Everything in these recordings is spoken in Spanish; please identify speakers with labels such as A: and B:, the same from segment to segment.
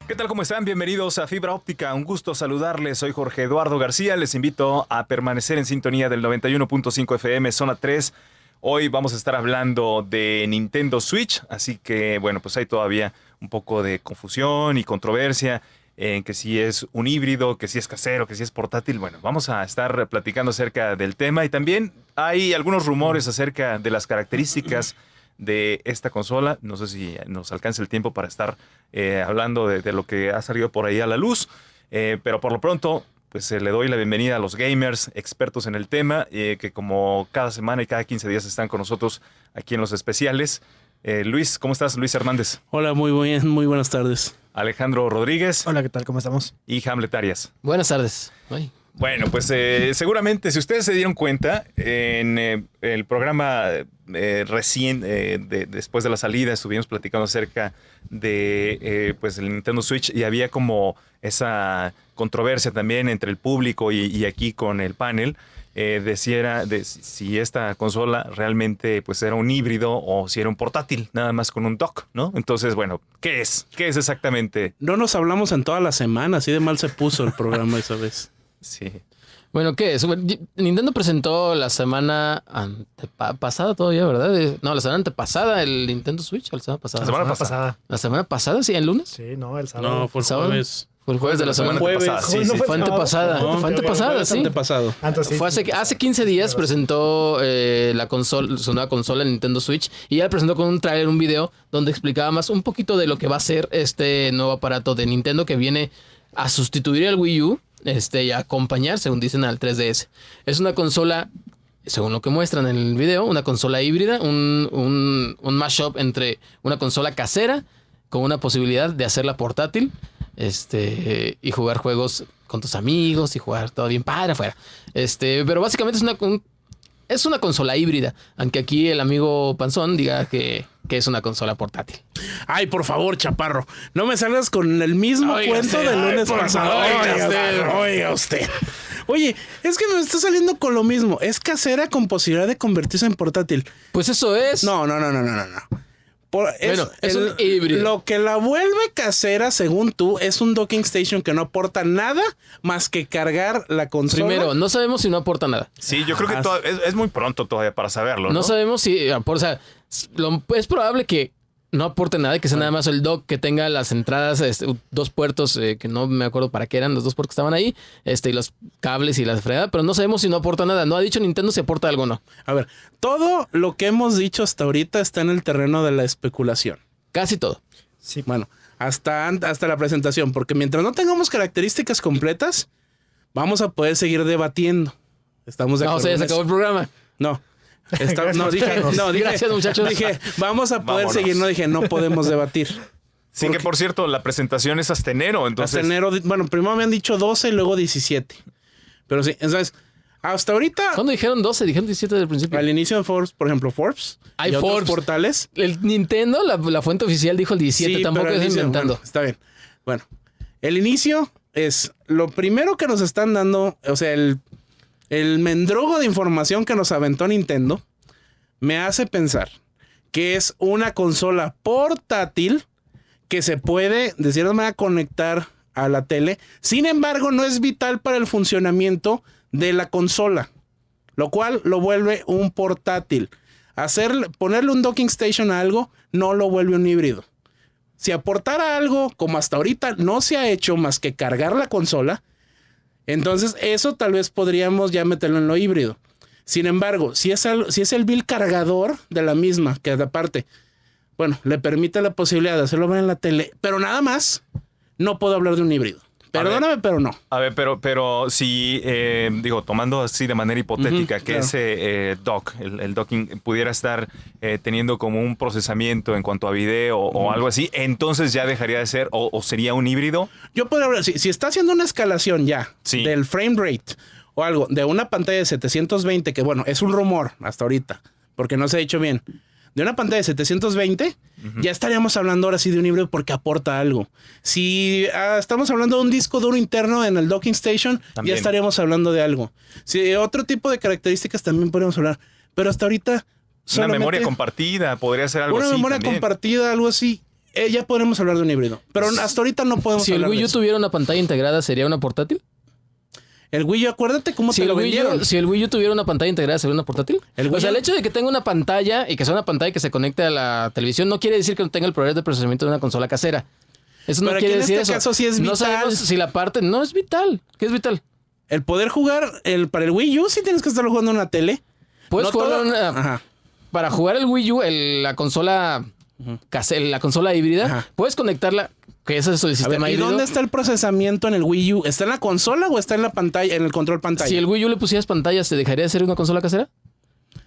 A: ¿Qué tal? ¿Cómo están? Bienvenidos a Fibra Óptica. Un gusto saludarles. Soy Jorge Eduardo García. Les invito a permanecer en sintonía del 91.5 FM Zona 3. Hoy vamos a estar hablando de Nintendo Switch, así que bueno, pues hay todavía un poco de confusión y controversia en que si es un híbrido, que si es casero, que si es portátil. Bueno, vamos a estar platicando acerca del tema y también hay algunos rumores acerca de las características de esta consola. No sé si nos alcanza el tiempo para estar hablando de lo que ha salido por ahí a la luz, pero por lo pronto pues le doy la bienvenida a los gamers expertos en el tema, que como cada semana y cada 15 días están con nosotros aquí en los especiales. Luis, ¿cómo estás? Luis Hernández.
B: Hola, muy buenas tardes.
A: Alejandro Rodríguez.
C: Hola, ¿qué tal? ¿Cómo estamos?
A: Y Hamlet Arias.
D: Buenas tardes. Ay.
A: Bueno, pues seguramente, si ustedes se dieron cuenta, en el programa recién, después de la salida, estuvimos platicando acerca de pues el Nintendo Switch y había como esa controversia también entre el público y aquí con el panel de si esta consola realmente pues era un híbrido o si era un portátil, nada más con un dock, ¿no? Entonces, bueno, ¿qué es? ¿Qué es exactamente?
B: No nos hablamos en toda la semana, así de mal se puso el programa esa vez.
A: Sí.
D: Bueno, ¿qué es? Nintendo presentó la semana pasada todavía, ¿verdad? No, la semana antepasada el Nintendo Switch, ¿o la semana pasada?
A: La semana pasada.
D: ¿La semana pasada? ¿Sí? ¿El lunes?
C: Sí, no, el sábado.
B: No, fue el
D: ¿Sábado?
B: jueves.
D: Fue el jueves de la semana
A: pasada. Sí, sí.
D: Fue antepasada.
C: No,
D: Fue antepasada, sí.
B: Antepasado.
C: Antes,
D: Fue hace 15 días presentó la consola, su nueva consola, el Nintendo Switch, y ya presentó con un trailer, un video, donde explicaba más un poquito de lo que va a ser este nuevo aparato de Nintendo que viene a sustituir al Wii U y a acompañar, según dicen, al 3DS. Es una consola, según lo que muestran en el video, una consola híbrida, un mashup entre una consola casera con una posibilidad de hacerla portátil y jugar juegos con tus amigos y jugar todo bien padre afuera. Pero básicamente es una consola híbrida, aunque aquí el amigo Panzón diga que es una consola portátil.
B: Ay, por favor, chaparro, no me salgas con el mismo cuento del lunes pasado. Oiga usted. Oye, es que me está saliendo con lo mismo. Es casera con posibilidad de convertirse en portátil.
D: Pues eso es.
B: No.
D: Es un híbrido.
B: Lo que la vuelve casera, según tú, es un docking station que no aporta nada más que cargar la consola.
D: Primero, no sabemos si no aporta nada.
A: Sí, yo creo que es muy pronto todavía para saberlo, ¿no?
D: No sabemos si aporta. Es probable que no aporte nada, que sea nada más el dock, que tenga las entradas, dos puertos, que no me acuerdo para qué eran los dos puertos que estaban ahí, y los cables y la fregada, pero no sabemos si no aporta nada. No ha dicho Nintendo si aporta algo o no.
B: A ver, todo lo que hemos dicho hasta ahorita está en el terreno de la especulación.
D: Casi todo.
C: Sí.
B: Bueno, hasta la presentación, porque mientras no tengamos características completas, vamos a poder seguir debatiendo. ¿Estamos de acuerdo?
D: No, o sea, ya se acabó el programa.
B: No. Dije,
D: gracias, muchachos.
B: Dije, vamos a poder seguir. No dije, no podemos debatir.
A: Sí, que por cierto, la presentación es hasta enero, entonces...
B: Hasta enero, bueno, primero me han dicho 12 y luego 17. Pero sí, entonces, hasta ahorita...
D: ¿Cuándo dijeron 12? Dijeron 17 desde el principio.
B: Al inicio de Forbes, por ejemplo, Forbes
D: Hay
B: y otros
D: Forbes.
B: portales.
D: El Nintendo, la fuente oficial dijo el 17,
B: Sí,
D: tampoco
B: pero
D: es
B: inicio,
D: inventando.
B: bueno, está bien. Bueno, el inicio es lo primero que nos están dando, o sea, el mendrugo de información que nos aventó Nintendo me hace pensar que es una consola portátil que se puede, de cierta manera, conectar a la tele. Sin embargo, no es vital para el funcionamiento de la consola, lo cual lo vuelve un portátil. Ponerle un docking station a algo no lo vuelve un híbrido. Si aportara algo, como hasta ahorita no se ha hecho más que cargar la consola, entonces eso tal vez podríamos ya meterlo en lo híbrido. Sin embargo, si es el vil cargador de la misma, que aparte, bueno, le permite la posibilidad de hacerlo ver en la tele, pero nada más, no puedo hablar de un híbrido. Perdóname, pero no.
A: A ver, pero si, tomando así de manera hipotética, que
B: claro.
A: ese dock, el docking, pudiera estar teniendo como un procesamiento en cuanto a video o algo así, entonces ya dejaría de ser o sería un híbrido.
B: Yo podría hablar, si está haciendo una escalación ya del frame rate o algo, de una pantalla de 720, que bueno, es un rumor hasta ahorita, porque no se ha dicho bien. De una pantalla de 720, ya estaríamos hablando ahora sí de un híbrido porque aporta algo. Si estamos hablando de un disco duro interno en el docking station,
A: también.
B: Ya estaríamos hablando de algo. Si otro tipo de características también podríamos hablar. Pero hasta ahorita...
A: Una memoria compartida, podría ser algo así.
B: Una memoria
A: también.
B: compartida, algo así. Ya podremos hablar de un híbrido. Pero hasta ahorita no podemos
D: Si el
B: hablar
D: Wii
B: de
D: U
B: eso.
D: tuviera una pantalla integrada, ¿sería una portátil?
B: El Wii U, acuérdate cómo
D: Si
B: te
D: el,
B: lo
D: Wii
B: vendieron.
D: U, si el Wii U tuviera una pantalla integrada, ¿sería una portátil?
B: El Wii
D: O sea,
B: U-
D: el hecho de que tenga una pantalla y que sea una pantalla que se conecte a la televisión no quiere decir que no tenga el poder de procesamiento de una consola casera. Eso no
B: Pero
D: quiere
B: aquí en
D: decir
B: este
D: eso.
B: caso sí es
D: No
B: vital.
D: sabemos si la parte... No es vital. ¿Qué es vital?
B: El poder jugar para el Wii U sí tienes que estarlo jugando en una tele.
D: Puedes
B: No
D: jugar
B: todo-
D: en
B: Ajá.
D: para jugar el Wii U, la consola la consola híbrida,
B: Ajá.
D: puedes conectarla, que ese es el
B: A ver,
D: sistema
B: ¿y
D: híbrido.
B: dónde está el procesamiento en el Wii U? ¿Está en la consola o está en la pantalla, en el control pantalla?
D: Si el Wii U le pusieras pantallas, ¿te dejaría de ser una consola casera?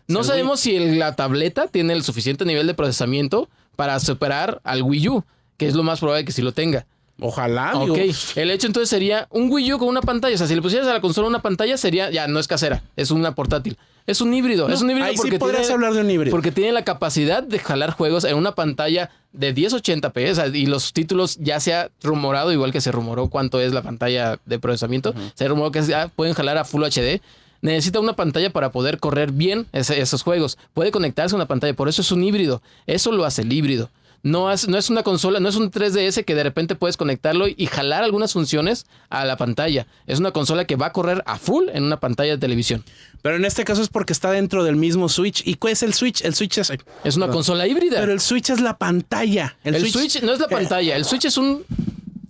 D: No
B: el
D: sabemos si la tableta tiene el suficiente nivel de procesamiento para superar al Wii U, que es lo más probable que sí lo tenga.
B: Ojalá, digo.
D: Ok, el hecho entonces sería un Wii U con una pantalla. O sea, si le pusieras a la consola una pantalla, sería, ya no es casera, es una portátil. Es un híbrido,
B: No,
D: es un híbrido
B: ahí sí
D: porque
B: podrías
D: tiene,
B: hablar de un híbrido.
D: porque tiene la capacidad de jalar juegos en una pantalla de 1080p. O sea, y los títulos ya se ha rumorado, igual que se rumoró cuánto es la pantalla de procesamiento. Se rumoró que ya pueden jalar a Full HD. Necesita una pantalla para poder correr bien esos juegos. Puede conectarse a una pantalla, por eso es un híbrido. Eso lo hace el híbrido. No es una consola, no es un 3DS que de repente puedes conectarlo y jalar algunas funciones a la pantalla. Es una consola que va a correr a full en una pantalla de televisión.
B: Pero en este caso es porque está dentro del mismo Switch. ¿Y cuál es el Switch? El Switch es...
D: Es una consola híbrida.
B: Pero el Switch es la pantalla.
D: El Switch no es la pantalla, el Switch es un...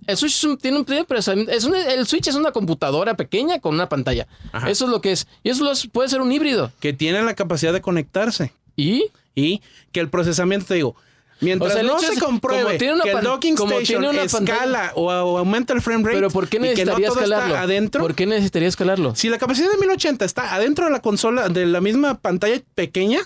D: El Switch tiene un procesamiento. El Switch es una computadora pequeña con una pantalla.
B: Ajá.
D: Eso es lo que es. Y eso puede ser un híbrido.
B: Que tiene la capacidad de conectarse.
D: ¿Y?
B: Y que el procesamiento, te digo... Mientras
D: O sea, el
B: no
D: hecho
B: se
D: es,
B: compruebe
D: como tiene una
B: que el docking
D: como
B: station
D: tiene una
B: escala o aumenta el frame rate,
D: Pero ¿por qué
B: y que no
D: necesitarías
B: todo
D: escalarlo?
B: está adentro.
D: ¿Por qué necesitaría escalarlo?
B: Si la capacidad de 1080 está adentro de la consola, de la misma pantalla pequeña,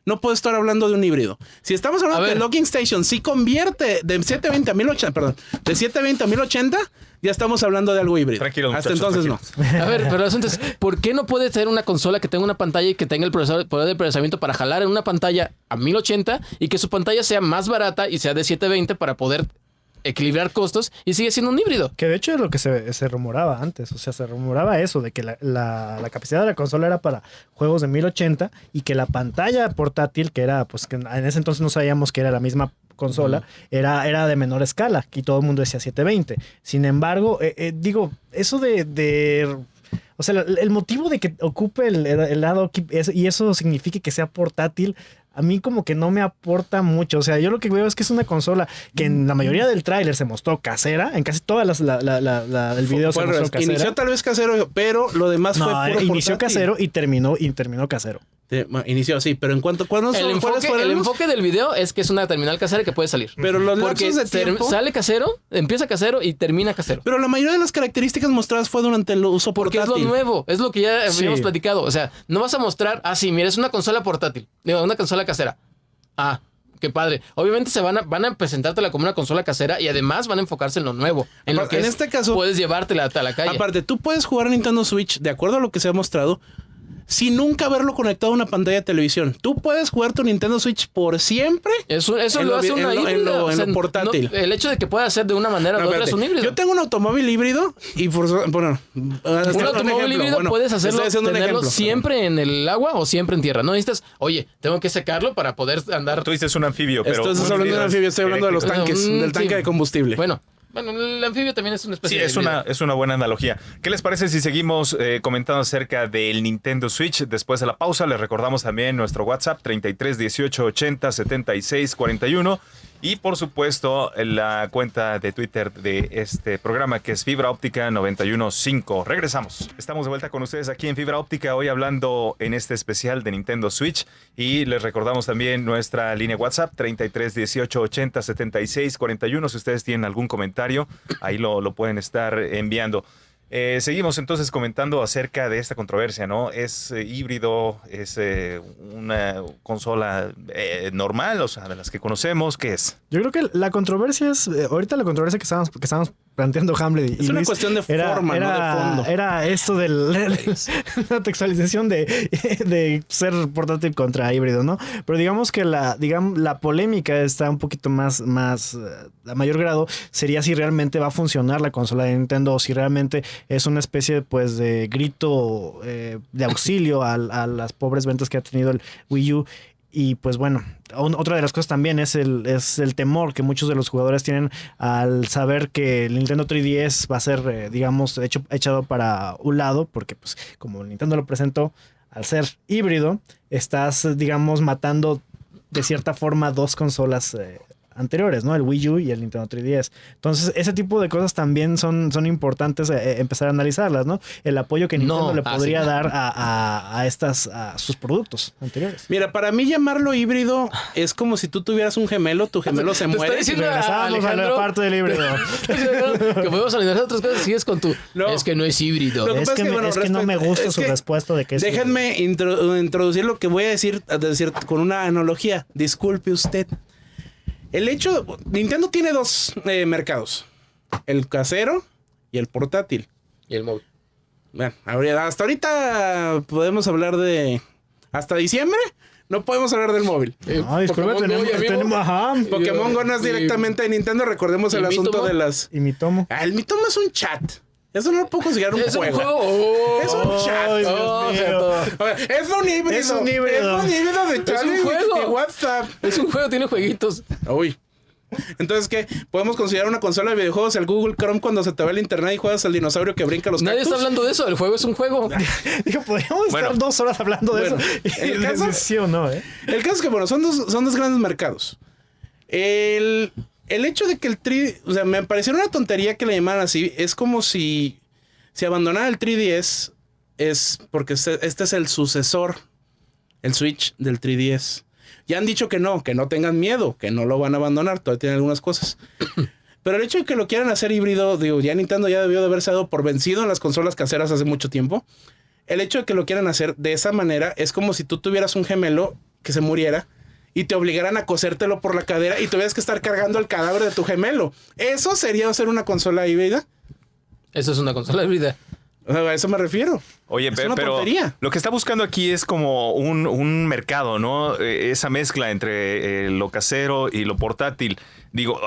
B: no puedo estar hablando de un híbrido. Si estamos hablando
D: A
B: que
D: ver.
B: el docking station sí convierte de 720 a 1080, perdón, de 720 a 1080, ya estamos hablando de algo híbrido.
A: Tranquilos,
B: Hasta
A: muchachos,
B: entonces
A: tranquilos.
D: A ver, pero el asunto es, ¿por qué no puede ser una consola que tenga una pantalla y que tenga el poder de procesamiento para jalar en una pantalla a 1080 y que su pantalla sea más barata y sea de 720 para poder equilibrar costos y sigue siendo un híbrido?
C: Que de hecho es lo que se rumoraba antes. O sea, se rumoraba eso, de que la capacidad de la consola era para juegos de 1080 y que la pantalla portátil, que era, pues que en ese entonces no sabíamos que era la misma consola, era de menor escala. Y todo el mundo decía 720. Sin embargo, digo, eso o sea, el motivo de que ocupe el lado y eso signifique que sea portátil, a mí como que no me aporta mucho. O sea, yo lo que veo es que es una consola que en la mayoría del tráiler se mostró casera. En casi todas el video se mostró casera.
B: Inició tal vez casero, pero lo demás
C: No,
B: fue puro
C: inició
B: portátil.
C: casero y terminó casero.
B: Bueno, inició así, pero en cuanto... ¿cuáles
D: El
B: fueron los-
D: enfoque del video es que es una terminal casera que puede salir.
B: Pero los
D: Porque
B: lapsos de tiempo...
D: sale casero, empieza casero y termina casero.
B: Pero la mayoría de las características mostradas fue durante el uso
D: Porque
B: portátil.
D: es lo nuevo, es lo que ya
C: Sí.
D: habíamos platicado. O sea, no vas a mostrar, sí, mira, es una consola portátil, digo, una consola casera. Qué padre. Obviamente van a presentártela como una consola casera y además van a enfocarse en lo nuevo. En lo que
B: En
D: es,
B: este caso-
D: puedes llevártela hasta la calle.
B: Aparte, tú puedes jugar a Nintendo Switch, de acuerdo a lo que se ha mostrado, sin nunca haberlo conectado a una pantalla de televisión. Tú puedes jugar tu Nintendo Switch por siempre.
D: Eso
B: en
D: lo
B: lo-
D: hace
B: en
D: una
B: lo- en
D: híbrida.
B: lo-
D: O
B: en
D: sea,
B: lo portátil.
D: el hecho de que pueda hacer de una manera o de
B: No,
D: otra es un
B: espérate.
D: híbrido.
B: Yo tengo un automóvil híbrido y bueno,
D: Un automóvil híbrido puedes hacerlo,
B: estoy haciendo un
D: tenerlo
B: ejemplo.
D: siempre en el agua o siempre en tierra. No necesitas, oye, tengo que secarlo para poder andar.
A: Tú dices un anfibio, pero...
B: Estás hablando de un anfibio, estoy hablando de los
A: eléctrico.
B: tanques, del tanque
D: Sí.
B: de combustible.
D: Bueno, el anfibio también es una especie
A: Sí,
D: de
A: es
D: híbrido.
A: es una buena analogía. ¿Qué les parece si seguimos comentando acerca del Nintendo Switch después de la pausa? Les recordamos también nuestro WhatsApp 33 18 80 76 41 y por supuesto la cuenta de Twitter de este programa que es Fibra Óptica 915. Regresamos. Estamos de vuelta con ustedes aquí en Fibra Óptica, hoy hablando en este especial de Nintendo Switch y les recordamos también nuestra línea WhatsApp 33 18 80 76 41. Si ustedes tienen algún comentario, ahí lo pueden estar enviando. Seguimos entonces comentando acerca de esta controversia, ¿no? ¿Es híbrido? ¿Es una consola normal? O sea, de las que conocemos, ¿qué es?
C: Yo creo que la controversia es... ahorita la controversia que estamos planteando Hamlet y
B: Es una
C: Luis
B: cuestión de forma, no de fondo.
C: Era esto de la textualización de ser portátil contra híbrido, ¿no? Pero digamos que la polémica está un poquito más a mayor grado, sería si realmente va a funcionar la consola de Nintendo o si realmente es una especie pues de grito de auxilio a las pobres ventas que ha tenido el Wii U. Y pues bueno, otra de las cosas también es el temor que muchos de los jugadores tienen al saber que el Nintendo 3DS va a ser, digamos, echado para un lado, porque pues como Nintendo lo presentó, al ser híbrido, estás, digamos, matando de cierta forma dos consolas anteriores, ¿no? El Wii U y el Nintendo 3DS. Entonces, ese tipo de cosas también son importantes empezar a analizarlas, ¿no? El apoyo que Nintendo le podría dar a sus productos anteriores.
B: Mira, para mí llamarlo híbrido es como si tú tuvieras un gemelo, tu gemelo se muere.
C: Regresamos a la parte del híbrido.
D: Que podemos analizar otras cosas, sigues con tu... No. Es que no es híbrido.
C: Es que no me gusta su respuesta de que es
B: déjenme introducir lo que voy a decir con una analogía. Disculpe usted. El hecho, Nintendo tiene dos mercados, el casero y el portátil.
D: Y el móvil.
B: Bueno, hasta ahorita podemos hablar hasta diciembre no podemos hablar del móvil.
C: Disculpa, tenemos
B: Pokémon Go no es directamente de Nintendo, recordemos el asunto de las...
C: ¿Y mi tomo?
B: El Mi Tomo es un chat. Eso no lo puedo considerar un juego. Es un chat. Es un híbrido.
C: Es un híbrido
B: De chat y WhatsApp.
D: Es un juego, tiene jueguitos.
B: Uy. Entonces, ¿qué? ¿Podemos considerar una consola de videojuegos el Google Chrome cuando se te va el internet y juegas al dinosaurio que brinca los cactus?
D: Nadie está hablando de eso. El juego es un juego.
C: Digo, podríamos estar 2 horas hablando de eso.
B: El caso,
C: sí o no,
B: El caso es que, bueno, son dos grandes mercados. El hecho de que el 3... O sea, me pareció una tontería que le llamaran así. Es como si abandonara el 3DS es porque este es el sucesor, el Switch del 3DS. Ya han dicho que no tengan miedo, que no lo van a abandonar, todavía tienen algunas cosas. Pero el hecho de que lo quieran hacer híbrido, digo, ya Nintendo ya debió de haberse dado por vencido en las consolas caseras hace mucho tiempo. El hecho de que lo quieran hacer de esa manera es como si tú tuvieras un gemelo que se muriera y te obligaran a cosértelo por la cadera y tuvieras que estar cargando el cadáver de tu gemelo. ¿Eso sería hacer una consola híbrida?
D: Eso es una consola híbrida.
B: A eso me refiero.
A: Oye, pero tontería. Lo que está buscando aquí es como un mercado, ¿no? Esa mezcla entre lo casero y lo portátil. Digo,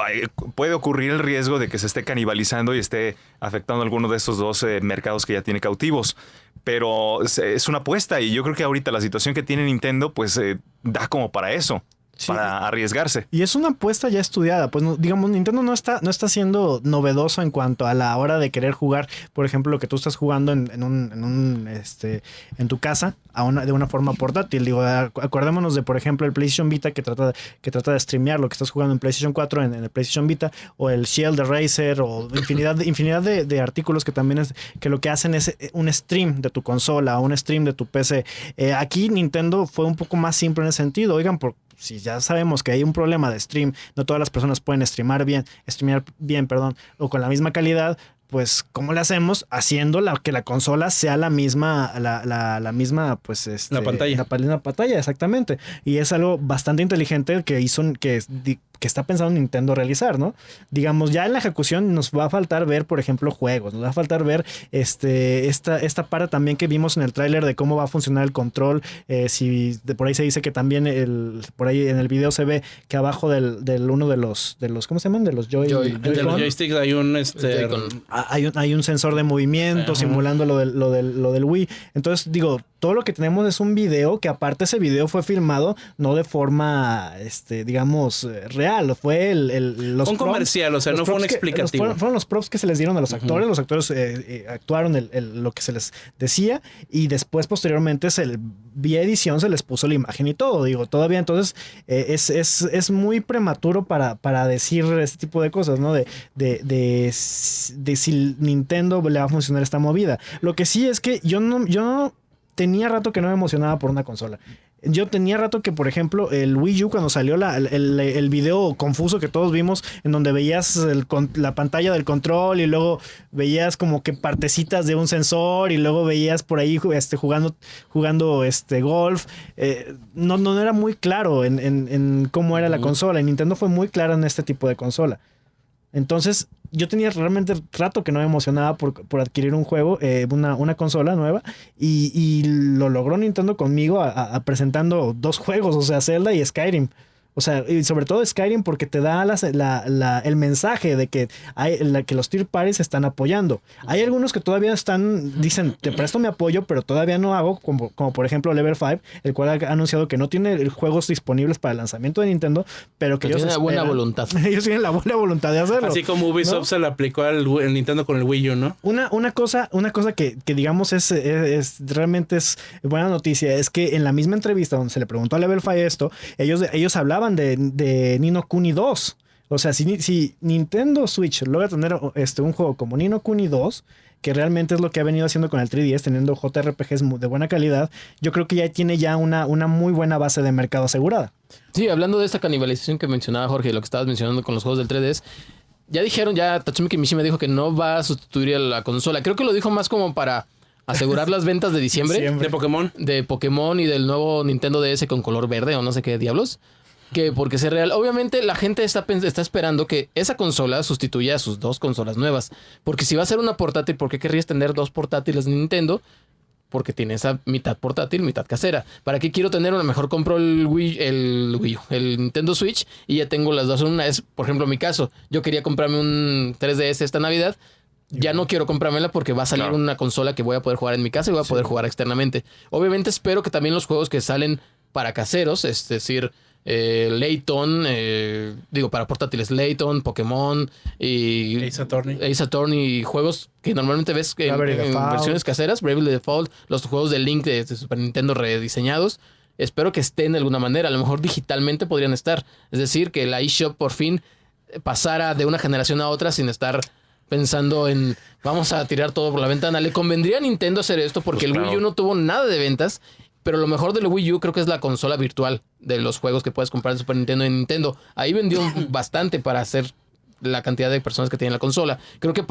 A: puede ocurrir el riesgo de que se esté canibalizando y esté afectando alguno de estos dos mercados que ya tiene cautivos. Pero es una apuesta y yo creo que ahorita la situación que tiene Nintendo pues da como para eso. Sí. Para arriesgarse.
C: Y es una apuesta ya estudiada. Pues digamos, Nintendo no está siendo novedoso en cuanto a la hora de querer jugar, por ejemplo, lo que tú estás jugando en tu casa de una forma portátil. Digo, acordémonos de, por ejemplo, el PlayStation Vita que trata de streamear lo que estás jugando en PlayStation 4 en el PlayStation Vita, o el Shield Racer, o infinidad de artículos que también que lo que hacen es un stream de tu consola, un stream de tu PC. Aquí Nintendo fue un poco más simple en ese sentido. Oigan, si ya sabemos que hay un problema de stream, no todas las personas pueden streamear bien, o con la misma calidad, pues ¿cómo le hacemos? Haciendo que la consola sea la misma, la misma, pues
B: la pantalla.
C: La pantalla, exactamente. Y es algo bastante inteligente que está pensando Nintendo realizar, ¿no? Digamos, ya en la ejecución nos va a faltar ver, por ejemplo, juegos, nos va a faltar ver esta parte también que vimos en el tráiler de cómo va a funcionar el control. Si por ahí se dice que también por ahí en el video se ve que abajo del uno de los ¿cómo se llaman? De los
B: de los joysticks hay un
C: hay un sensor de movimiento simulando lo del Wii. Entonces, digo, todo lo que tenemos es un video que aparte ese video fue filmado no de forma digamos real, fue
B: un comercial, o sea, no fue un explicativo.
C: Fueron los props que se les dieron a los actores. Los actores actuaron lo que se les decía y después posteriormente vía edición se les puso la imagen y todo. Digo, todavía entonces es muy prematuro para decir este tipo de cosas, ¿no? De si Nintendo le va a funcionar esta movida. Lo que sí es que yo no tenía rato que no me emocionaba por una consola. Yo tenía rato que, por ejemplo, el Wii U, cuando salió el video confuso que todos vimos, en donde veías la pantalla del control y luego veías como que partecitas de un sensor y luego veías por ahí jugando golf, no era muy claro en cómo era la consola. Y Nintendo fue muy clara en este tipo de consola. Entonces, yo tenía realmente rato que no me emocionaba por adquirir un juego, una consola nueva, y lo logró Nintendo conmigo presentando 2 juegos, o sea, Zelda y Skyrim. O sea, y sobre todo Skyrim porque te da el mensaje de que que los third parties están apoyando. Hay algunos que todavía dicen, te presto mi apoyo, pero todavía no hago, como por ejemplo Level 5, el cual ha anunciado que no tiene juegos disponibles para el lanzamiento de Nintendo, pero que ellos
D: tienen la buena voluntad.
C: Ellos tienen la buena voluntad de hacerlo.
B: Así como Ubisoft, ¿no? Se le aplicó al Nintendo con el Wii U, ¿no?
C: Una cosa que digamos realmente es buena noticia es que en la misma entrevista donde se le preguntó a Level 5 esto, ellos hablaban de Ni no Kuni 2. O sea, si Nintendo Switch logra tener un juego como Ni no Kuni 2, que realmente es lo que ha venido haciendo con el 3DS, teniendo JRPGs de buena calidad, yo creo que ya tiene una muy buena base de mercado asegurada.
D: Sí, hablando de esta canibalización que mencionaba Jorge, lo que estabas mencionando con los juegos del 3DS, ya Tatsumi Kimishima dijo que no va a sustituir a la consola. Creo que lo dijo más como para asegurar las ventas de diciembre.
B: De Pokémon.
D: De Pokémon y del nuevo Nintendo DS con color verde o no sé qué diablos. Que porque sea real. Obviamente la gente está esperando que esa consola sustituya a sus dos consolas nuevas. Porque si va a ser una portátil, ¿por qué querrías tener dos portátiles de Nintendo? Porque tiene esa mitad portátil, mitad casera. ¿Para qué quiero tener una? Mejor compro el Nintendo Switch y ya tengo las dos en una. Es, por ejemplo, mi caso. Yo quería comprarme un 3DS esta Navidad. Ya no quiero comprármela porque va a salir una consola que voy a poder jugar en mi casa y voy a poder jugar externamente. Obviamente espero que también los juegos que salen para caseros, es decir, Layton, para portátiles, Layton, Pokémon y Ace Attorney y juegos que normalmente ves en versiones caseras, Bravely Default, los juegos de Link de Super Nintendo rediseñados. Espero que estén de alguna manera, a lo mejor digitalmente podrían estar. Es decir, que la eShop por fin pasara de una generación a otra sin estar pensando en vamos a tirar todo por la ventana. Le convendría a Nintendo hacer esto porque el Wii U no tuvo nada de ventas, pero lo mejor del Wii U creo que es la consola virtual de los juegos que puedes comprar en Super Nintendo y Nintendo. Ahí vendió bastante para hacer la cantidad de personas que tienen la consola. Creo que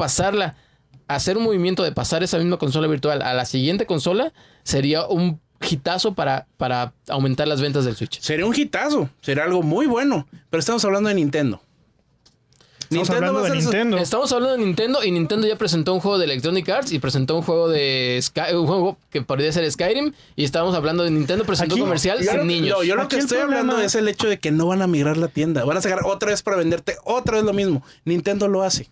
D: hacer un movimiento de pasar esa misma consola virtual a la siguiente consola sería un hitazo para aumentar las ventas del Switch.
B: Sería un hitazo, sería algo muy bueno, pero estamos hablando de Nintendo.
C: Estamos hablando de Nintendo.
D: Estamos hablando de Nintendo y Nintendo ya presentó un juego de Electronic Arts y presentó un juego un juego que podría ser Skyrim y estábamos hablando de Nintendo presentó un comercial sin niños.
B: Yo lo que estoy hablando es el hecho de que no van a migrar la tienda. Van a sacar otra vez para venderte otra vez lo mismo. Nintendo lo hace.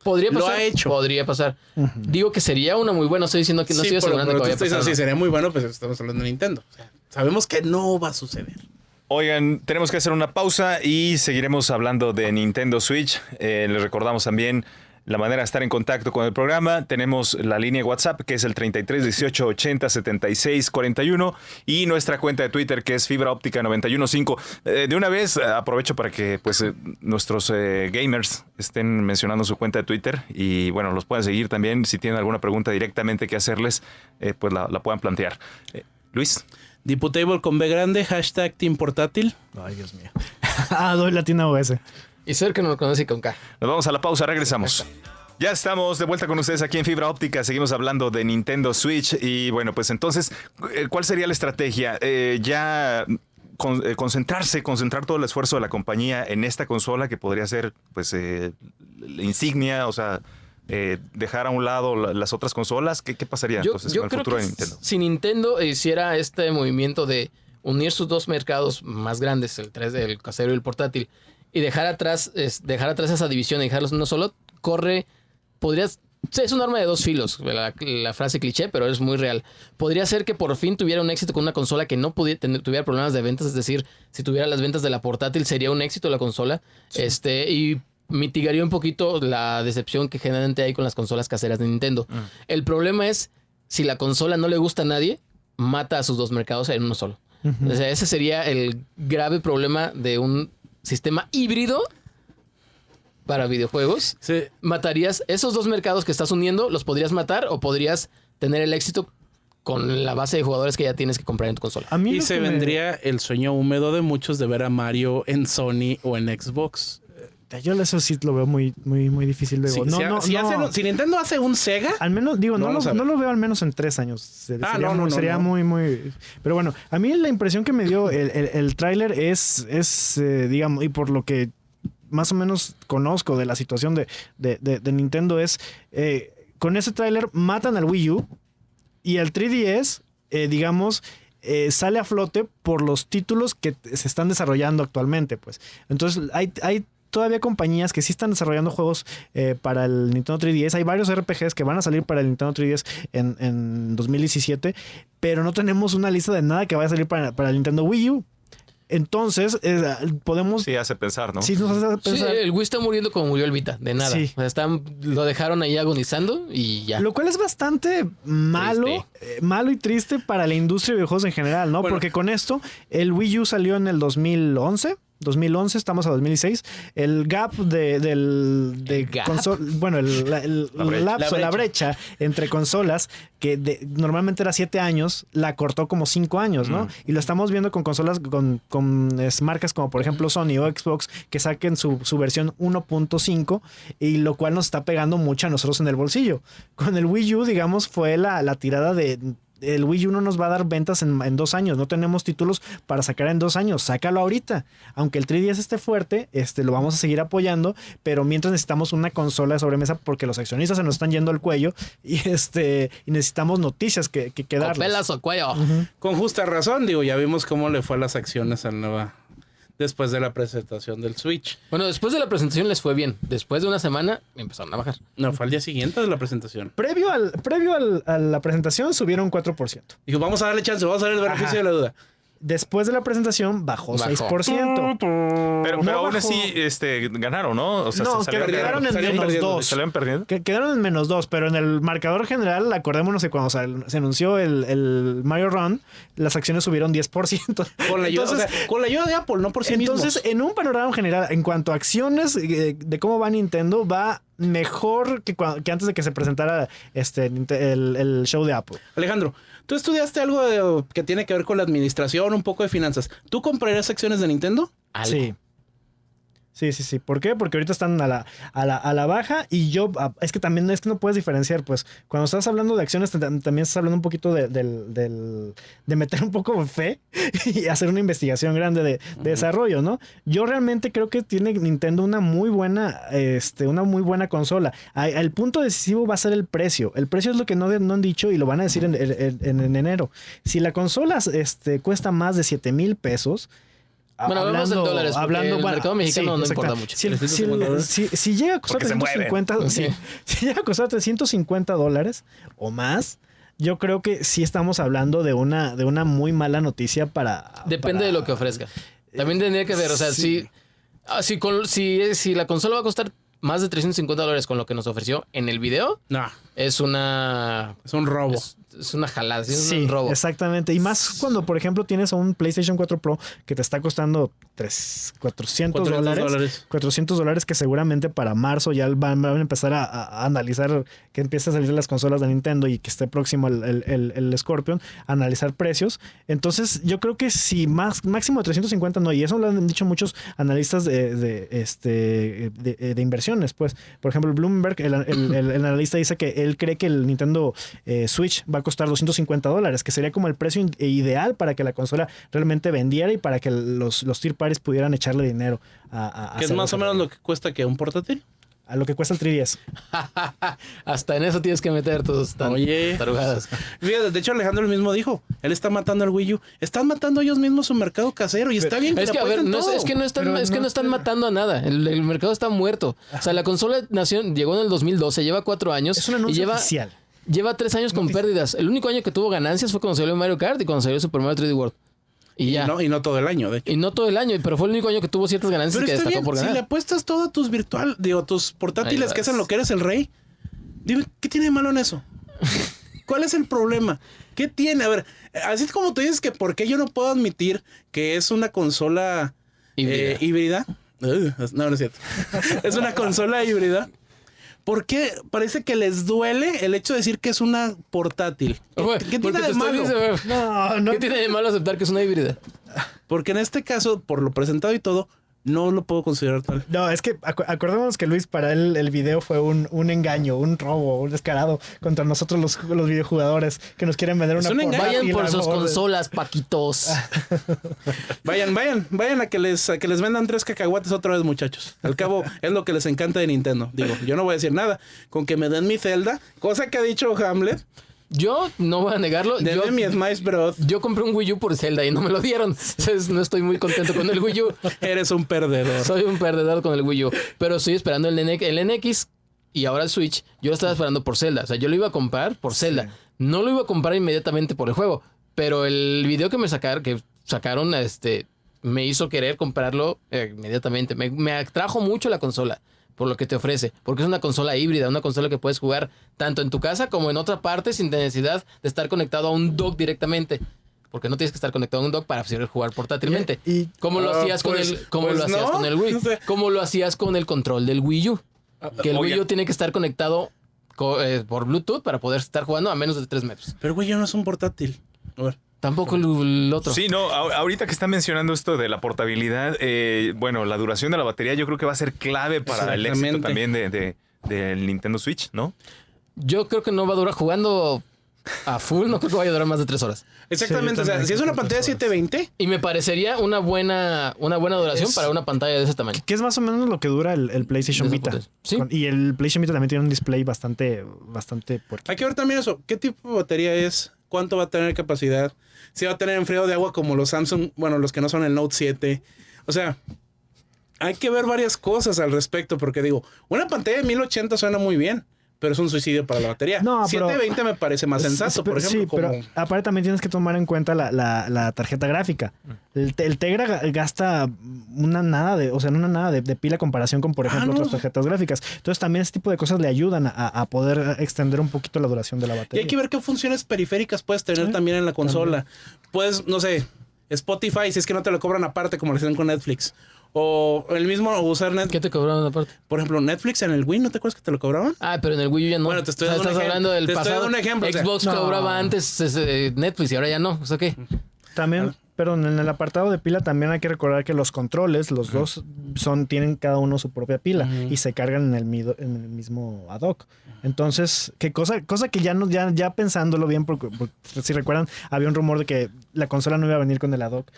D: Podría pasar.
B: Lo ha hecho.
D: Podría pasar. Uh-huh. Digo que sería una muy buena. Estoy diciendo que no estoy asegurando que vaya a pasar.
B: Sí, sería muy bueno, pues estamos hablando de Nintendo. O sea, sabemos que no va a suceder.
A: Oigan, tenemos que hacer una pausa y seguiremos hablando de Nintendo Switch. Les recordamos también la manera de estar en contacto con el programa. Tenemos la línea WhatsApp que es el 33 18 80 76 41 y nuestra cuenta de Twitter que es Fibra Óptica 915. De una vez aprovecho para que nuestros gamers estén mencionando su cuenta de Twitter y bueno, los puedan seguir también. Si tienen alguna pregunta directamente que hacerles, pues la puedan plantear. Luis.
B: Diputable con B grande, hashtag Team Portátil.
C: Ay, Dios mío. Doy latina OS.
D: Y ser que no lo conoce con K.
A: Nos vamos a la pausa, regresamos. Ya estamos de vuelta con ustedes aquí en Fibra Óptica. Seguimos hablando de Nintendo Switch. Y bueno, pues entonces, ¿cuál sería la estrategia? Concentrar todo el esfuerzo de la compañía en esta consola que podría ser, pues, la insignia, o sea, dejar a un lado las otras consolas. ¿Qué pasaría entonces con el futuro de Nintendo?
D: Si Nintendo hiciera este movimiento de unir sus dos mercados más grandes, el 3D, el casero y el portátil, y dejar atrás esa división y dejarlos en uno solo, es un arma de dos filos, la frase cliché, pero es muy real. Podría ser que por fin tuviera un éxito con una consola que no tuviera problemas de ventas, es decir, si tuviera las ventas de la portátil sería un éxito la consola, sí. Y mitigaría un poquito la decepción que generalmente hay con las consolas caseras de Nintendo. El problema es, si la consola no le gusta a nadie, mata a sus dos mercados en uno solo. O sea, ese sería el grave problema de un sistema híbrido para videojuegos.
B: Sí.
D: Matarías esos dos mercados que estás uniendo, los podrías matar o podrías tener el éxito con la base de jugadores que ya tienes que comprar en tu consola.
B: Y se vendría el sueño húmedo de muchos de ver a Mario en Sony o en Xbox.
C: Yo eso sí lo veo muy, muy, muy difícil.
B: Sí, si Nintendo hace un Sega...
C: Al menos, digo, no lo veo al menos en 3 años. Sería muy... Pero bueno, a mí la impresión que me dio el tráiler es digamos, y por lo que más o menos conozco de la situación de Nintendo es... con ese tráiler matan al Wii U y el 3DS, digamos... sale a flote por los títulos que se están desarrollando actualmente, pues. Entonces hay todavía compañías que sí están desarrollando juegos para el Nintendo 3DS. Hay varios RPGs que van a salir para el Nintendo 3DS en 2017, pero no tenemos una lista de nada que vaya a salir para el Nintendo Wii U. Entonces, podemos...
A: Sí, hace pensar, ¿no?
C: Sí, nos hace pensar.
D: Sí, el Wii está muriendo como murió el Vita, de nada.
C: Sí.
D: O sea, lo dejaron ahí agonizando y ya.
C: Lo cual es bastante malo, malo y triste para la industria de videojuegos en general, ¿no?
B: Bueno.
C: Porque con esto, el Wii U salió en el 2011, estamos a 2016. El gap bueno, la brecha entre consolas, que normalmente era 7 años, la cortó como 5 años, ¿no? Y lo estamos viendo con consolas, con marcas como por ejemplo Sony o Xbox, que saquen su versión 1.5, y lo cual nos está pegando mucho a nosotros en el bolsillo. Con el Wii U, digamos, fue la tirada de... El Wii U no nos va a dar ventas en 2 años. No tenemos títulos para sacar en 2 años. Sácalo ahorita. Aunque el 3DS esté fuerte, lo vamos a seguir apoyando. Pero mientras necesitamos una consola de sobremesa porque los accionistas se nos están yendo al cuello. Y necesitamos noticias que darles.
D: Pelas o cuello.
B: Con justa razón, digo, ya vimos cómo le fue a las acciones al Nueva después de la presentación del Switch.
D: Bueno, después de la presentación les fue bien. Después de una semana empezaron a bajar.
B: No, fue al día siguiente de la presentación.
C: Previo a la presentación subieron 4%.
B: Dijo, vamos a darle chance, vamos a dar el beneficio de la duda.
C: Después de la presentación bajó 6%.
A: Pero
C: No
A: aún
C: bajó.
A: así ganaron, ¿no? O sea,
C: No,
A: se
C: que
A: salieron
C: quedaron en
B: salieron
C: menos
B: perdiendo.
C: 2.
A: ¿Salieron perdiendo?
C: Que quedaron en menos 2, pero en el marcador general, acordémonos que cuando se anunció el Mario Run, las acciones subieron 10%.
B: Con la ayuda, con la ayuda de Apple, no por sí mismos.
C: Entonces, en un panorama general, en cuanto a acciones de cómo va Nintendo, va mejor que antes de que se presentara el show de Apple.
B: Alejandro, tú estudiaste algo que tiene que ver con la administración, un poco de finanzas. ¿Tú comprarías acciones de Nintendo?
D: Algo.
C: Sí. Sí. ¿Por qué? Porque ahorita están a la baja, y es que también no puedes diferenciar, pues cuando estás hablando de acciones también estás hablando un poquito de meter un poco de fe y hacer una investigación grande de desarrollo, ¿no? Yo realmente creo que tiene Nintendo una muy buena consola. El punto decisivo va a ser el precio. El precio es lo que no han dicho y lo van a decir en enero. Si la consola cuesta más de $7,000,
D: Bueno, hablamos en dólares, porque el mercado mexicano no importa mucho.
C: Si llega a costar si llega a costar $350 o más, yo creo que sí estamos hablando de una muy mala noticia para...
D: Depende de lo que ofrezca. También tendría que ver, o sea, si la consola va a costar más de $350 con lo que nos ofreció en el video,
B: No,
D: es un
B: robo.
D: Es una jalada, es
C: Sí,
D: un robo.
C: exactamente. Y más cuando, por ejemplo, tienes a un PlayStation 4 Pro que te está costando $400. $400 que seguramente para marzo ya van a empezar a analizar, que empiece a salir las consolas de Nintendo y que esté próximo el Scorpion, a analizar precios. Entonces, yo creo que si máximo de 350 no, y eso lo han dicho muchos analistas de inversiones, pues. Por ejemplo, Bloomberg, el analista dice que él cree que el Nintendo Switch va a costar $250, que sería como el precio ideal para que la consola realmente vendiera y para que los third parties pudieran echarle dinero a
B: Que es más o menos lo que cuesta que un portátil.
C: a lo que cuesta el 3DS.
D: Hasta en eso tienes que meter tus tarugadas.
B: Fíjate, de hecho Alejandro el mismo dijo, él está matando al Wii U. Están matando ellos mismos su mercado casero y está bien que
D: Es que, a ver,
B: apuesten
D: es que no están,
C: Pero
D: es que
C: no
D: no están
C: estoy-
D: matando a nada. El mercado está muerto. O sea, la consola llegó en el 2012, lleva 4 años.
C: Es un
D: y
C: anuncio oficial.
D: Lleva 3 años con pérdidas. El único año que tuvo ganancias fue cuando salió Mario Kart y cuando salió Super Mario 3D World. Y ya.
B: Y no todo el año, de hecho.
D: Y no todo el año, pero fue el único año que tuvo ciertas ganancias
B: Pero
D: y que
B: está
D: destacó
B: bien,
D: por
B: si
D: ganar.
B: le apuestas todo a tus tus portátiles
D: Ahí
B: que
D: vas.
B: hacen lo que eres el rey, dime, ¿qué tiene de malo en eso? ¿Cuál es el problema? ¿Qué tiene? A ver, así como tú dices que por qué yo no puedo admitir que es una consola híbrida. No es cierto. Es una consola híbrida. ¿Por qué parece que les duele el hecho de decir que es una portátil? ¿Qué tiene
D: Porque
B: de
D: te
B: malo?
C: No,
D: ¿Qué tiene de malo aceptar que es una híbrida?
B: Porque en este caso, por lo presentado y todo, no lo puedo considerar tal.
C: No, es que acordémonos que Luis, para él el video fue un engaño, un robo, un descarado contra nosotros los videojugadores que nos quieren vender
B: Es
C: una
B: un engaño.
C: portátil
D: Vayan por
C: a
D: sus
C: favor de-
D: consolas, paquitos.
B: Vayan a que les vendan 3 cacahuates otra vez, muchachos. Al cabo, es lo que les encanta de Nintendo. Digo, yo no voy a decir nada. Con que me den mi Zelda, cosa que ha dicho Hamlet,
D: Yo no voy a negarlo.
B: Denme mi Smash Bros.
D: Yo compré un Wii U por Zelda y no me lo dieron. Entonces no estoy muy contento con el Wii U.
B: Eres un perdedor.
D: Soy un perdedor con el Wii U. Pero estoy esperando el NX y ahora el Switch. Yo lo estaba esperando por Zelda. O sea, yo lo iba a comprar por Zelda.
C: Sí.
D: No lo iba a comprar inmediatamente por el juego. Pero el video que sacaron, me hizo querer comprarlo inmediatamente. Me atrajo mucho la consola por lo que te ofrece. Porque es una consola híbrida, una consola que puedes jugar tanto en tu casa como en otra parte sin necesidad de estar conectado a un dock directamente. Porque no tienes que estar conectado a un dock para poder jugar portátilmente. ¿Cómo lo hacías con el Wii?
B: No sé.
D: ¿Cómo lo hacías con el control del Wii U? Que el Wii U tiene que estar conectado por Bluetooth para poder estar jugando a menos de 3 metros.
B: Pero güey, ya no es un portátil. A ver.
D: Tampoco el otro.
A: Sí, no, ahorita que está mencionando esto de la portabilidad, bueno, la duración de la batería yo creo que va a ser clave para el éxito también del Nintendo Switch, ¿no?
D: Yo creo que no va a durar jugando a full, no creo que vaya a durar más de 3 horas.
B: Exactamente,
C: Sí,
B: o sea, si es una pantalla 720,
D: Y me parecería una buena duración para una pantalla de ese tamaño.
C: Que es más o menos lo que dura el PlayStation
D: De esa
C: Vita.
D: potencia. Sí.
C: Y el PlayStation Vita también tiene un display bastante puerco.
B: hay que ver también eso. ¿Qué tipo de batería es? ¿Cuánto va a tener capacidad? Si va a tener enfriado de agua como los Samsung, bueno, los que no son el Note 7. O sea, hay que ver varias cosas al respecto, porque digo, una pantalla de 1080 suena muy bien, pero es un suicidio para la batería.
C: No, pero-
B: 720 me parece más sensato, por ejemplo.
C: Sí,
B: como...
C: pero aparte también tienes que tomar en cuenta la tarjeta gráfica. El Tegra gasta una nada de pila a comparación con, por ejemplo,
B: no.
C: otras tarjetas gráficas. Entonces también ese tipo de cosas le ayudan a poder extender un poquito la duración de la
B: Y
C: batería.
B: hay que ver qué funciones periféricas puedes tener
C: Sí,
B: también en la consola. Puedes, no sé, Spotify, si es que no te lo cobran aparte como lo hacen con Netflix. O el mismo usar Netflix.
D: ¿Qué te cobraron aparte?
B: Por ejemplo, Netflix en el Wii, ¿no te acuerdas que te lo cobraban?
D: Ah, pero en el Wii U ya no.
B: Bueno, te estoy dando
D: estás
B: un
D: hablando del
B: te estoy
D: pasado.
B: dando un ejemplo, o sea,
D: Xbox
C: no.
D: cobraba antes Netflix y ahora ya no. O sea, ¿qué?
C: También, perdón, en el apartado de pila también hay que recordar que los controles, los dos tienen cada uno su propia pila y se cargan en el mismo ad hoc. Entonces, qué cosa que ya pensándolo bien, porque si recuerdan, había un rumor de que la consola no iba a venir con el ad hoc.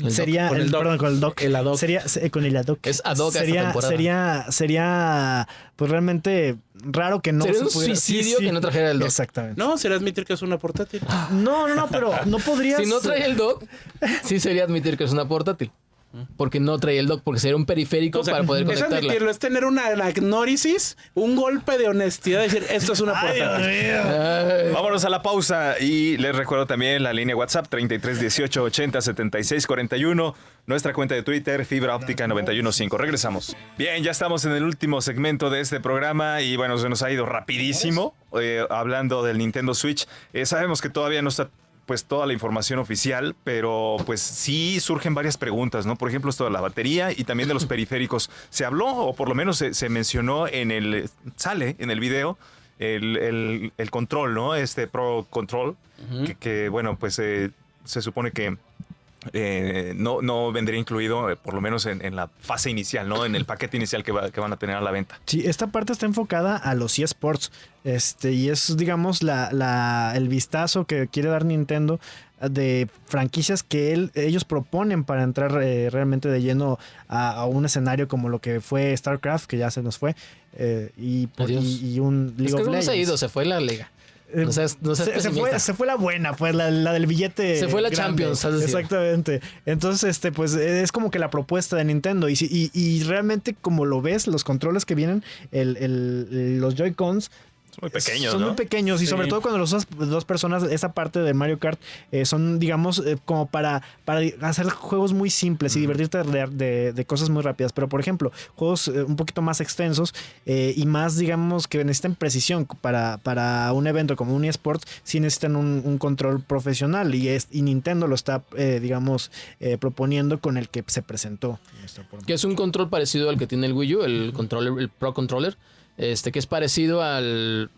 D: El
C: Sería
B: dock, con el dock.
C: perdón, con el dock.
B: El ad hoc.
C: Sería con el ad hoc.
D: Es ad hoc esta temporada.
C: Sería pues realmente raro que no
D: Sería
C: se
D: un
C: pudiera-
D: suicidio que no trajera el dock.
C: Exactamente.
B: No, será admitir que es una portátil.
C: No, pero no podrías.
D: Si no trae el dock, sí sería admitir que es una portátil. Porque no trae el dock, porque sería un periférico
B: O sea,
D: para poder
B: es
D: conectarla.
B: admitirlo, es tener una agnórisis, un golpe de honestidad, decir, esto es una
C: Ay, Dios
B: portátil.
C: mío.
D: Ay.
A: Vámonos a la pausa y les recuerdo también la línea WhatsApp 33 18 80 76 41, nuestra cuenta de Twitter Fibra Óptica 915. Regresamos. Bien, ya estamos en el último segmento de este programa y bueno, se nos ha ido rapidísimo hablando del Nintendo Switch. Sabemos que todavía no está pues toda la información oficial, pero pues sí surgen varias preguntas, ¿no? Por ejemplo, esto de la batería y también de los periféricos. Se habló, o por lo menos se mencionó sale en el video, el control, ¿no? Este Pro Control, que bueno, pues se supone que no vendría incluido, por lo menos en la fase inicial, ¿no? En el paquete inicial que van a tener a la venta.
C: Sí, esta parte está enfocada a los eSports. Y es, digamos, el vistazo que quiere dar Nintendo de franquicias que ellos proponen para entrar realmente de lleno a un escenario como lo que fue StarCraft, que ya se nos fue, y un League
D: Es
C: of
D: que no
C: Legends.
D: se ha ido, se fue la liga. No seas pesimista.
C: se fue la buena, pues la del billete.
D: Se fue la
C: grande.
D: Champions, es decir.
C: Exactamente. Entonces, pues es como que la propuesta de Nintendo. Y realmente, como lo ves, los controles que vienen, los Joy-Cons.
A: Son muy pequeños,
C: Son
A: ¿no?
C: muy pequeños y
B: Sí.
C: sobre todo cuando los usas dos personas, esa parte de Mario Kart son, digamos, como para hacer juegos muy simples y divertirte de cosas muy rápidas. Pero, por ejemplo, juegos un poquito más extensos y más, digamos, que necesitan precisión para un evento como un eSports, sí necesitan un control profesional y Nintendo lo está, digamos, proponiendo con el que se presentó.
D: Que es un control parecido al que tiene el Wii U, el Pro Controller, que es parecido al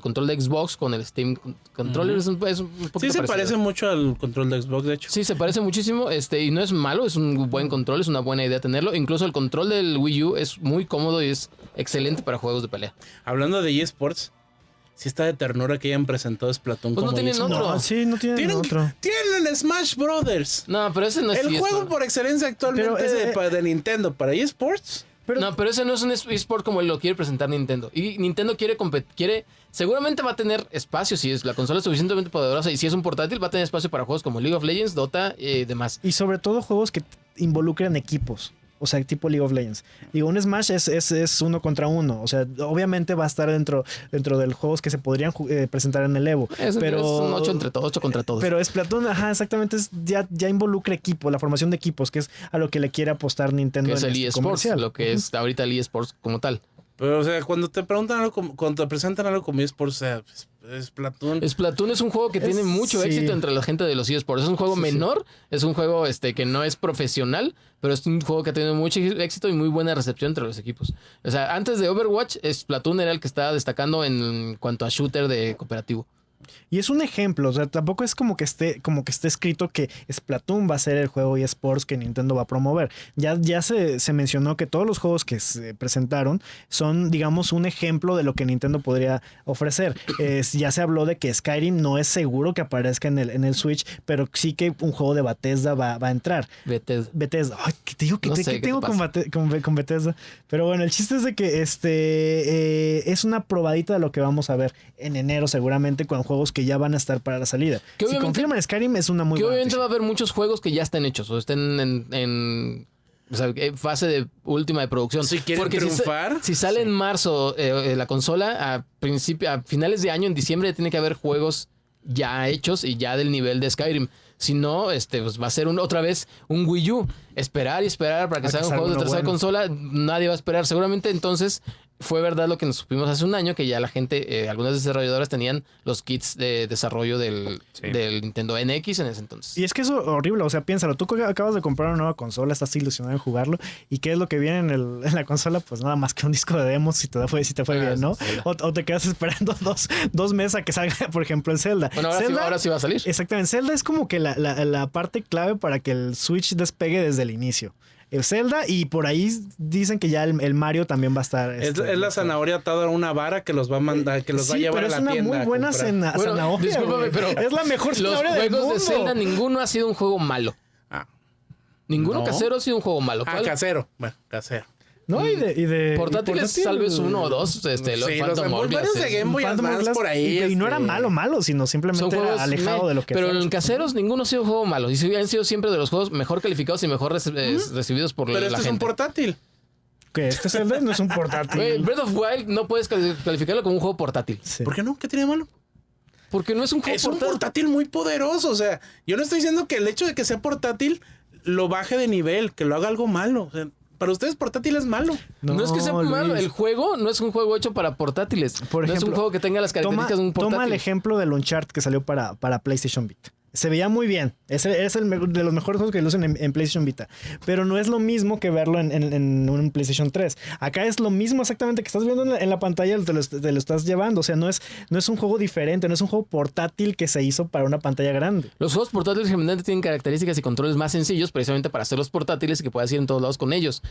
D: control de Xbox con el Steam Controller. Es un poquito
B: Sí, se
D: parecido.
B: parece mucho al control de Xbox, de hecho.
D: Sí, se parece muchísimo, y no es malo, es un buen control, es una buena idea tenerlo. Incluso el control del Wii U es muy cómodo y es excelente para juegos de pelea.
B: Hablando de eSports, sí está de ternura que hayan presentado Splatoon
D: Pues no
B: como
D: tienen
B: eSports.
D: otro.
C: No, sí, no tienen otro.
B: Tienen Smash Brothers.
D: No, pero ese no es
B: El juego por excelencia actualmente
C: Pero
B: de Nintendo para eSports.
D: pero ese no es un eSport como lo quiere presentar Nintendo. Y Nintendo seguramente va a tener espacio si es la consola es suficientemente poderosa y si es un portátil va a tener espacio para juegos como League of Legends, Dota y demás.
C: Y sobre todo juegos que involucran equipos. O sea, tipo League of Legends. Digo, un Smash es 1 contra 1. O sea, obviamente va a estar dentro de los juegos que se podrían presentar en el Evo.
D: Pero es un 8 contra todos.
C: Pero Splatoon, exactamente, ya involucra equipo, la formación de equipos, que es a lo que le quiere apostar Nintendo.
D: Que es el eSports, lo que es ahorita el eSports como tal.
B: Pero, o sea, cuando te preguntan algo, cuando te presentan algo como eSports, o sea, Splatoon.
D: Splatoon es un juego que tiene mucho éxito entre la gente de los eSports. Es un juego menor, es un juego que no es profesional, pero es un juego que ha tenido mucho éxito y muy buena recepción entre los equipos. O sea, antes de Overwatch, Splatoon era el que estaba destacando en cuanto a shooter de cooperativo.
C: Y es un ejemplo, o sea, tampoco es como que esté escrito que Splatoon va a ser el juego eSports que Nintendo va a promover. Ya se mencionó que todos los juegos que se presentaron son, digamos, un ejemplo de lo que Nintendo podría ofrecer. Ya se habló de que Skyrim no es seguro que aparezca en el Switch, pero sí que un juego de Bethesda va a entrar. Bethesda. Ay, ¿qué te digo? ¿Qué tengo con Bethesda? Pero bueno, el chiste es de que es una probadita de lo que vamos a ver en enero seguramente con juegos que ya van a estar para la salida. Si confirman Skyrim es una muy buena
D: obviamente va a haber muchos juegos que ya estén hechos o estén en fase de última de producción.
B: Si quieren triunfar.
D: Si sale en marzo la consola, a finales de año, en diciembre, tiene que haber juegos ya hechos y ya del nivel de Skyrim. Si no, pues va a ser otra vez un Wii U. Esperar y esperar para que salga un juego de tercera consola. Nadie va a esperar. Seguramente entonces fue verdad lo que nos supimos hace un año, que ya la gente, algunas desarrolladoras tenían los kits de desarrollo del Nintendo NX en ese entonces.
C: Y es que eso es horrible, o sea, piénsalo, tú acabas de comprar una nueva consola, estás ilusionado en jugarlo, ¿y qué es lo que viene en la consola? Pues nada más que un disco de demos si te fue bien, ¿no? O te quedas esperando dos meses a que salga, por ejemplo, el Zelda.
D: Bueno, ahora sí va a salir.
C: Exactamente, Zelda es como que la parte clave para que el Switch despegue desde el inicio. El Zelda, y por ahí dicen que ya el Mario también va a estar.
B: Es la zanahoria atada a una vara que los va a mandar, que los va a llevar a la tienda.
C: Es una muy buena zanahoria.
D: Discúlpame, pero
C: es la mejor zanahoria del mundo.
D: Los juegos de Zelda, ninguno ha sido un juego malo. Ninguno casero ha sido un juego malo.
B: Casero. Bueno, casero.
C: No, y de
D: portátiles tal vez uno o dos, los Phantom
B: Hourglass de Game Boy Advance por ahí.
C: Y no era malo, sino simplemente alejado de lo que
D: pero en caseros ninguno ha sido un juego malo. Y han sido siempre de los juegos mejor calificados y mejor recibidos por la gente.
B: Pero este es un portátil.
C: ¿Qué? Este Zelda no es un portátil.
D: Breath of Wild no puedes calificarlo como un juego portátil.
C: Sí.
B: ¿Por qué no? ¿Qué tiene de malo?
D: Porque no es un juego
B: portátil. Es un portátil muy poderoso. O sea, yo no estoy diciendo que el hecho de que sea portátil lo baje de nivel, que lo haga algo malo. O sea, para ustedes portátil es malo.
D: No es que sea malo. El juego no es un juego hecho para portátiles. Por ejemplo, no es un juego que tenga las características de un portátil.
C: Toma el ejemplo del Uncharted que salió para PlayStation Vita. Se veía muy bien. Es el de los mejores juegos que lucen en PlayStation Vita. Pero no es lo mismo que verlo en un PlayStation 3. Acá es lo mismo exactamente que estás viendo en la pantalla, te lo estás llevando. O sea, no es un juego diferente, no es un juego portátil que se hizo para una pantalla grande.
D: Los juegos portátiles generalmente tienen características y controles más sencillos precisamente para hacerlos portátiles y que puedas ir en todos lados con ellos.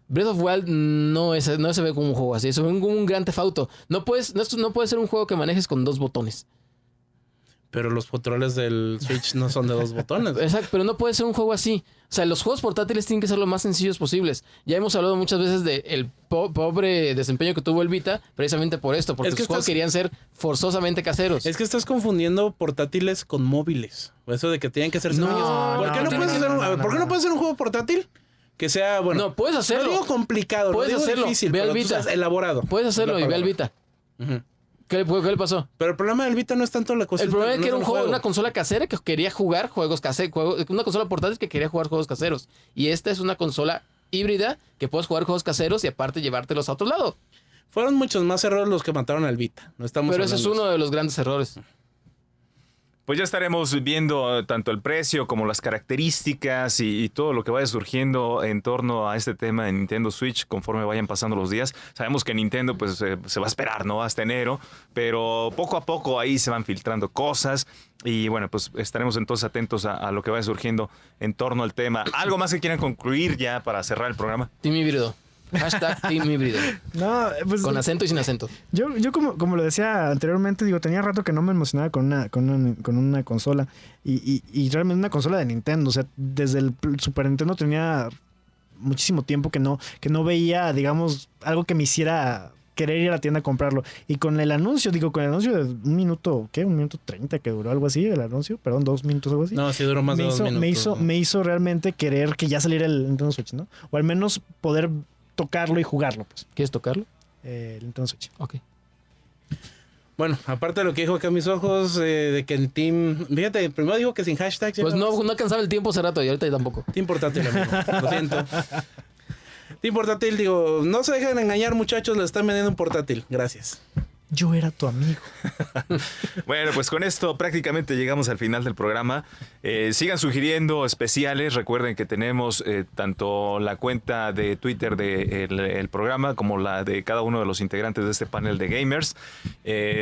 D: Breath of Wild no se ve como un juego así, se ve como un Grand Theft Auto. No puede ser un juego que manejes con 2 botones.
B: Pero los controles del Switch no son de 2 botones.
D: Exacto, pero no puede ser un juego así. O sea, los juegos portátiles tienen que ser lo más sencillos posibles. Ya hemos hablado muchas veces del pobre desempeño que tuvo el Vita, precisamente por esto, porque los juegos querían ser forzosamente caseros.
B: Es que estás confundiendo portátiles con móviles. Eso de que tienen que ser sencillos. ¿Por qué no puedes hacer un juego portátil? Que sea, bueno.
D: No, puedes hacerlo.
B: No digo complicado,
D: puedes
B: no digo
D: hacerlo.
B: difícil,
D: Ve
B: pero
D: al Vita.
B: Elaborado.
D: Puedes hacerlo y ve al Vita. ¿Qué le pasó?
B: Pero el problema del Vita no es tanto la cosa.
D: El problema es que era una consola casera que quería jugar juegos caseros. Una consola portátil que quería jugar juegos caseros. Y esta es una consola híbrida que puedes jugar juegos caseros y aparte llevártelos a otro lado.
B: Fueron muchos más errores los que mataron al Vita.
D: Pero ese es uno de los grandes errores.
A: Pues ya estaremos viendo tanto el precio como las características y todo lo que vaya surgiendo en torno a este tema de Nintendo Switch conforme vayan pasando los días. Sabemos que Nintendo pues se va a esperar, ¿no? Hasta enero, pero poco a poco ahí se van filtrando cosas y bueno, pues estaremos entonces atentos a lo que vaya surgiendo en torno al tema. ¿Algo más que quieran concluir ya para cerrar el programa?
D: Team híbrido. Team híbrido.
C: No, pues,
D: con acento y sin acento.
C: Yo como lo decía anteriormente, digo, tenía rato que no me emocionaba con una consola. Y realmente una consola de Nintendo. O sea, desde el Super Nintendo tenía muchísimo tiempo que no veía, digamos, algo que me hiciera querer ir a la tienda a comprarlo. Y con el anuncio de 1 minuto, ¿qué? 1:30 que duró, algo así, el anuncio. Perdón, 2 minutos, algo así.
B: No, sí duró más de 2 minutos.
C: Me hizo realmente querer que ya saliera el Nintendo Switch, ¿no? O al menos poder tocarlo y jugarlo, pues.
D: ¿Quieres tocarlo?
C: El Nintendo Switch.
D: Ok.
B: Bueno, aparte de lo que dijo acá mis ojos, de que el team... Fíjate, primero dijo que sin hashtags...
D: Pues no alcanzaba el tiempo hace rato y ahorita tampoco.
B: Team Portátil, amigo. Lo siento. Team Portátil, digo, no se dejen engañar, muchachos, les están vendiendo un portátil. Gracias.
C: Yo era tu amigo.
A: Bueno, pues con esto prácticamente llegamos al final del programa. Sigan sugiriendo especiales. Recuerden que tenemos tanto la cuenta de Twitter del programa como la de cada uno de los integrantes de este panel de gamers.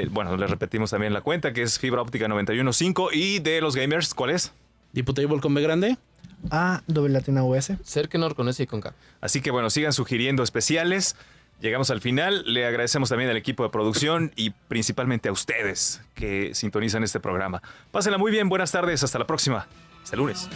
A: Bueno, les repetimos también la cuenta, que es Fibra Óptica 915. Y de los gamers, ¿cuál es?
B: Diputable con B grande.
C: A-US.
D: Cerkenor con S y con K.
A: Así que bueno, sigan sugiriendo especiales. Llegamos al final. Le agradecemos también al equipo de producción y principalmente a ustedes que sintonizan este programa. Pásenla muy bien. Buenas tardes. Hasta la próxima. Hasta el lunes.